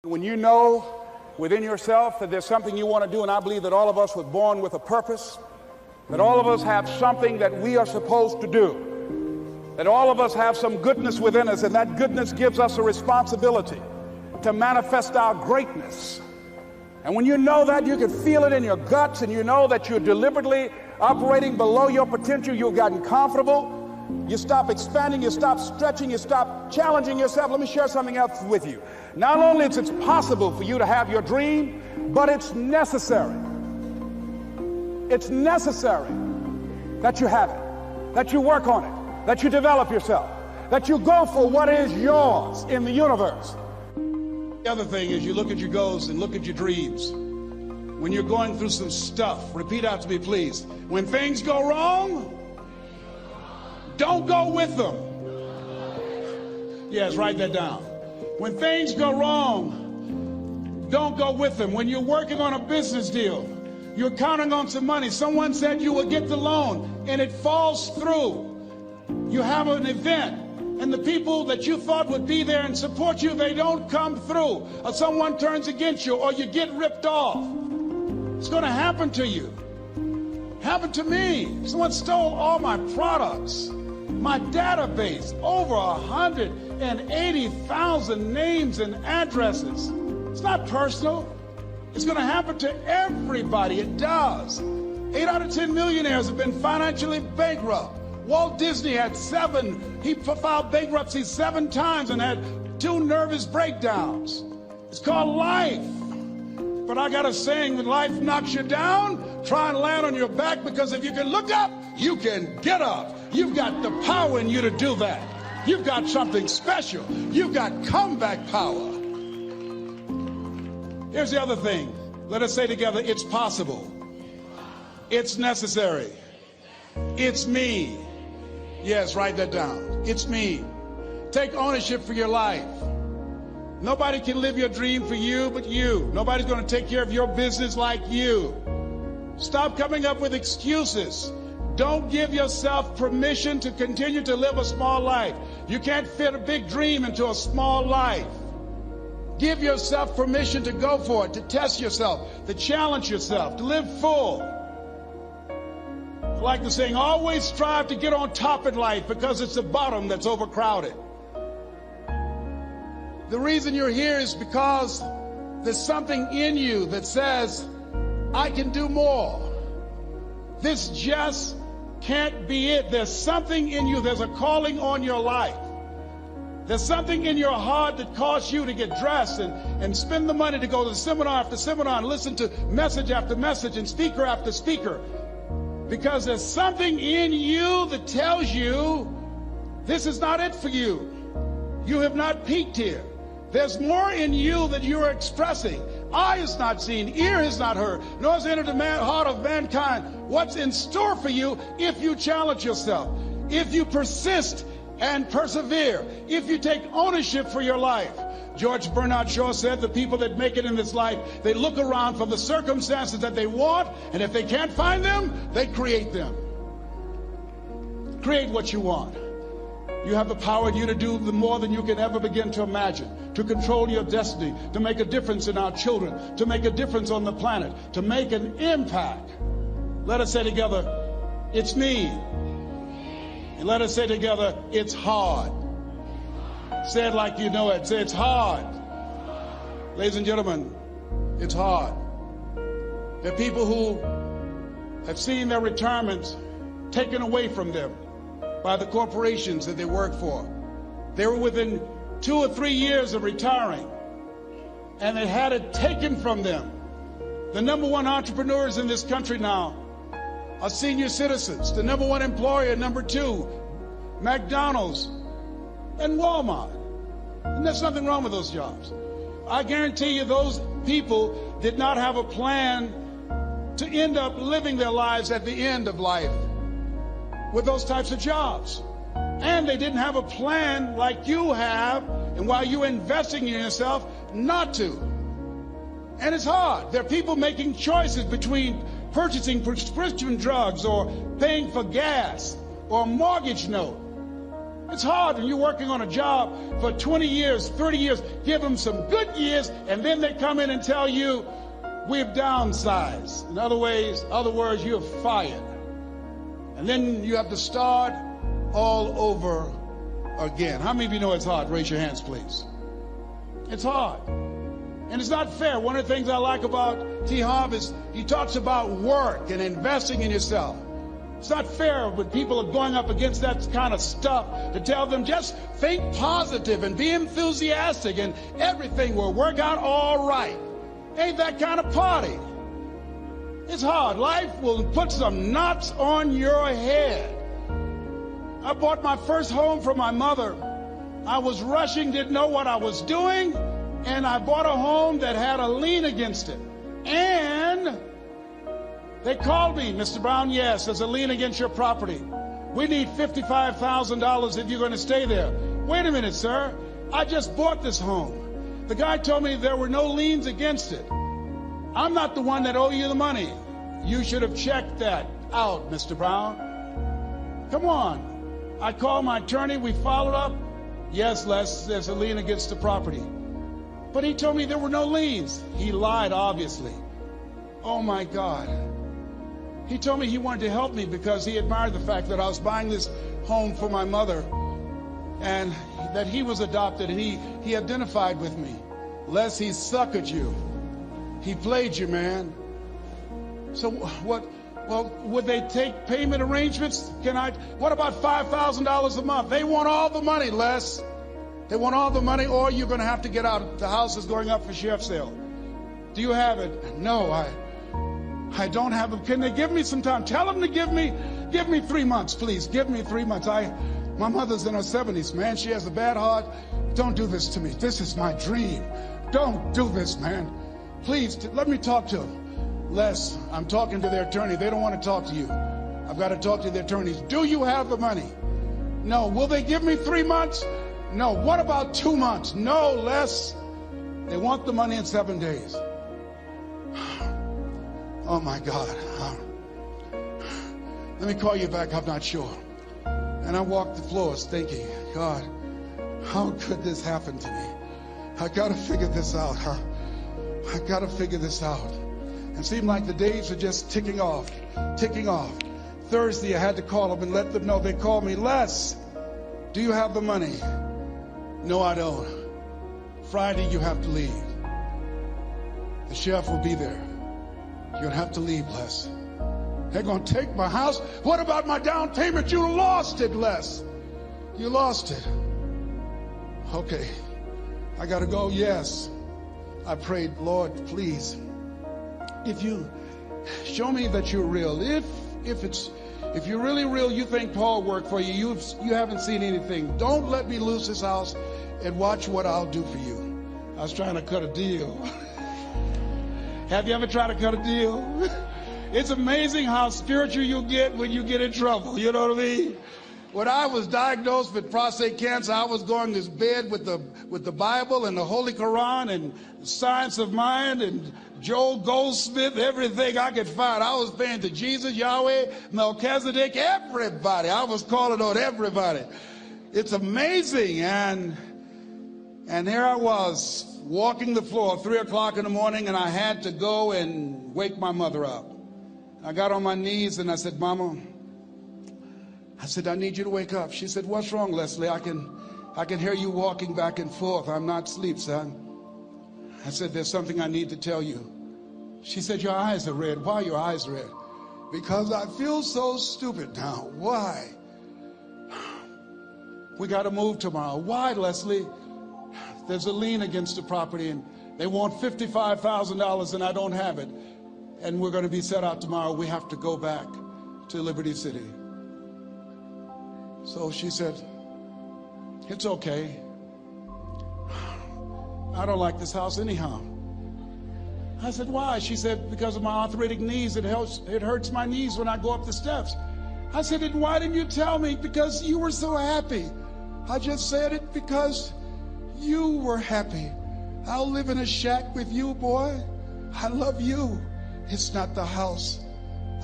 When you know within yourself that there's something you want to do, and I believe that all of us were born with a purpose, that all of us have something that we are supposed to do, that all of us have some goodness within us, and that goodness gives us a responsibility to manifest our greatness. And when you know that, you can feel it in your guts, and you know that you're deliberately operating below your potential. You've gotten comfortable. You stop expanding, you stop stretching, you stop challenging yourself. Let me share something else with you. Not only is it possible for you to have your dream, but it's necessary. It's necessary that you have it, that you work on it, that you develop yourself, that you go for what is yours in the universe. The other thing is you look at your goals and look at your dreams. When you're going through some stuff, repeat after me, please. When things go wrong, don't go with them. Yes, write that down. When things go wrong, don't go with them. When you're working on a business deal, you're counting on some money. Someone said you will get the loan and it falls through. You have an event and the people that you thought would be there and support you, they don't come through. Or someone turns against you or you get ripped off. It's going to happen to you. Happened to me. Someone stole all my products. My database, over 180,000 names and addresses. It's not personal. It's going to happen to everybody. It does. 8 out of 10 millionaires have been financially bankrupt. Walt Disney had 7. He filed bankruptcy 7 times and had 2 nervous breakdowns. It's called life. But I got a saying, when life knocks you down, try and land on your back, because if you can look up, you can get up. You've got the power in you to do that. You've got something special. You've got comeback power. Here's the other thing. Let us say together, it's possible. It's necessary. It's me. Yes, write that down. It's me. Take ownership for your life. Nobody can live your dream for you but you. Nobody's going to take care of your business like you. Stop coming up with excuses. Don't give yourself permission to continue to live a small life. You can't fit a big dream into a small life. Give yourself permission to go for it, to test yourself, to challenge yourself, to live full. I like the saying, always strive to get on top in life, because it's the bottom that's overcrowded. The reason you're here is because there's something in you that says, I can do more. This just can't be it. There's something in you. There's a calling on your life. There's something in your heart that caused you to get dressed and spend the money to go to seminar after seminar and listen to message after message and speaker after speaker. Because there's something in you that tells you this is not it for you. You have not peaked here. There's more in you that you're expressing. Eye has not seen, ear has not heard, nor has entered the heart of mankind what's in store for you if you challenge yourself, if you persist and persevere, if you take ownership for your life. George Bernard Shaw said the people that make it in this life, they look around for the circumstances that they want, and if they can't find them, they create them. Create what you want. You have the power in you to do more than you can ever begin to imagine, to control your destiny, to make a difference in our children, to make a difference on the planet, to make an impact. Let us say together, it's me. And let us say together, it's hard. Say it like you know it. Say it's hard. Ladies and gentlemen, it's hard. There are people who have seen their retirements taken away from them by the corporations that they work for. They were within 2 or 3 years of retiring, and they had it taken from them. The number 1 entrepreneurs in this country now are senior citizens. The number 1 employer, number 2, McDonald's and Walmart. And there's nothing wrong with those jobs. I guarantee you those people did not have a plan to end up living their lives at the end of life with those types of jobs. And they didn't have a plan like you have, and while you're investing in yourself, not to. And it's hard. There are people making choices between purchasing prescription drugs or paying for gas or a mortgage note. It's hard when you're working on a job for 20 years, 30 years. Give them some good years, and then they come in and tell you, we've downsized. In other words, you're fired. And then you have to start all over again. How many of you know it's hard? Raise your hands, please. It's hard. And it's not fair. One of the things I like about T. Harv is he talks about work and investing in yourself. It's not fair when people are going up against that kind of stuff to tell them just think positive and be enthusiastic and everything will work out all right. Ain't that kind of party. It's hard. Life will put some knots on your head. I bought my first home for my mother. I was rushing, didn't know what I was doing, and I bought a home that had a lien against it. And they called me, Mr. Brown, yes, there's a lien against your property. We need $55,000 if you're going to stay there. Wait a minute, sir. I just bought this home. The guy told me there were no liens against it. I'm not the one that owe you the money. You should have checked that out, Mr. Brown. Come on. I called my attorney. We followed up. Yes, Les, there's a lien against the property. But he told me there were no liens. He lied, obviously. Oh, my God. He told me he wanted to help me because he admired the fact that I was buying this home for my mother and that he was adopted, and he identified with me. Les, he suckered you. He played you, man. So what? Well, would they take payment arrangements? What about $5,000 a month? They want all the money, Les. They want all the money, or you're going to have to get out. The house is going up for sheriff's sale. Do you have it? No, I don't have it. Can they give me some time? Tell them to give me 3 months, please. Give me 3 months. My mother's in her 70s, man. She has a bad heart. Don't do this to me. This is my dream. Don't do this, man. Please, let me talk to them. Les, I'm talking to their attorney. They don't want to talk to you. I've got to talk to their attorneys. Do you have the money? No. Will they give me 3 months? No. What about 2 months? No, Les. They want the money in 7 days. Oh, my God. Let me call you back. I'm not sure. And I walked the floors thinking, God, how could this happen to me? I got to figure this out. I got to figure this out. It seemed like the days were just ticking off. Thursday, I had to call them and let them know. They called me, Les, do you have the money? No, I don't. Friday, you have to leave. The sheriff will be there. You're going to have to leave, Les. They're going to take my house. What about my down payment? You lost it, Les. You lost it. Okay. I got to go. Yes. I prayed, Lord, please, if you show me that you're real, if you're really real, you think Paul worked for you, you haven't seen anything. Don't let me lose this house and watch what I'll do for you. I was trying to cut a deal. Have you ever tried to cut a deal? It's amazing how spiritual you get when you get in trouble. You know what I mean? When I was diagnosed with prostate cancer, I was going to bed with the Bible and the Holy Quran and Science of Mind and Joel Goldsmith, everything I could find. I was praying to Jesus, Yahweh, Melchizedek, everybody. I was calling on everybody. It's amazing. And here I was walking the floor 3 o'clock in the morning, and I had to go and wake my mother up. I got on my knees and I said, Mama, I need you to wake up. She said, what's wrong, Leslie? I can hear you walking back and forth. I'm not asleep, son. I said, there's something I need to tell you. She said, your eyes are red. Why are your eyes red? Because I feel so stupid now. Why? We got to move tomorrow. Why, Leslie? There's a lien against the property and they want $55,000 and I don't have it. And we're going to be set out tomorrow. We have to go back to Liberty City. So she said, it's okay. I don't like this house anyhow. I said, why? She said, because of my arthritic knees. It hurts my knees when I go up the steps. I said, and why didn't you tell me? Because you were so happy. I just said it because you were happy. I'll live in a shack with you, boy. I love you. It's not the house.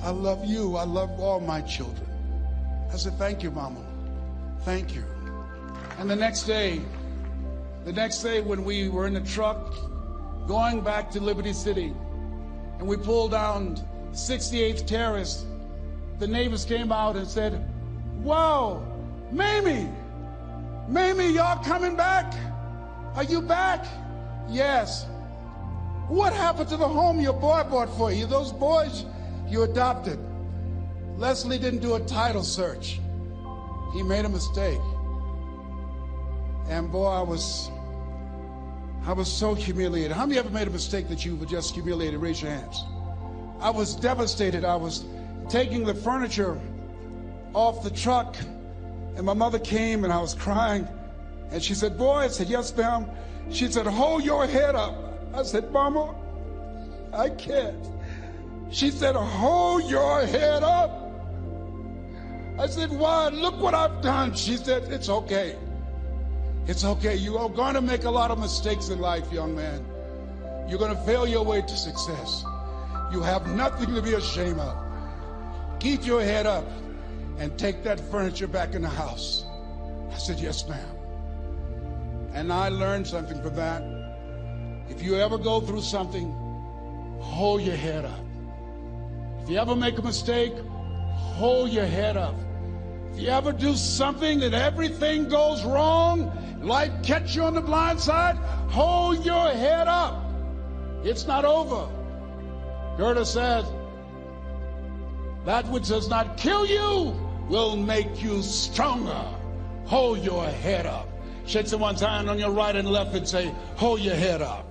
I love you. I love all my children. I said, thank you, Mama. Thank you. And the next day when we were in the truck going back to Liberty City, and we pulled down 68th Terrace, the neighbors came out and said, "Whoa, Mamie, y'all coming back? Are you back?" "Yes." "What happened to the home your boy bought for you? Those boys you adopted?" Leslie didn't do a title search. He made a mistake. And boy, I was so humiliated. How many ever made a mistake that you were just humiliated? Raise your hands. I was devastated. I was taking the furniture off the truck, and my mother came, and I was crying. And she said, "Boy," I said, "Yes, ma'am." She said, "Hold your head up." I said, "Mama, I can't." She said, "Hold your head up." I said, "Why? Look what I've done." She said, "It's okay. It's okay. You are going to make a lot of mistakes in life, young man. You're going to fail your way to success. You have nothing to be ashamed of. Keep your head up and take that furniture back in the house." I said, "Yes, ma'am." And I learned something from that. If you ever go through something, hold your head up. If you ever make a mistake, hold your head up. If you ever do something that everything goes wrong, life catch you on the blind side, hold your head up. It's not over. Goethe said, "That which does not kill you will make you stronger." Hold your head up. Shake someone's hand on your right and left and say, "Hold your head up."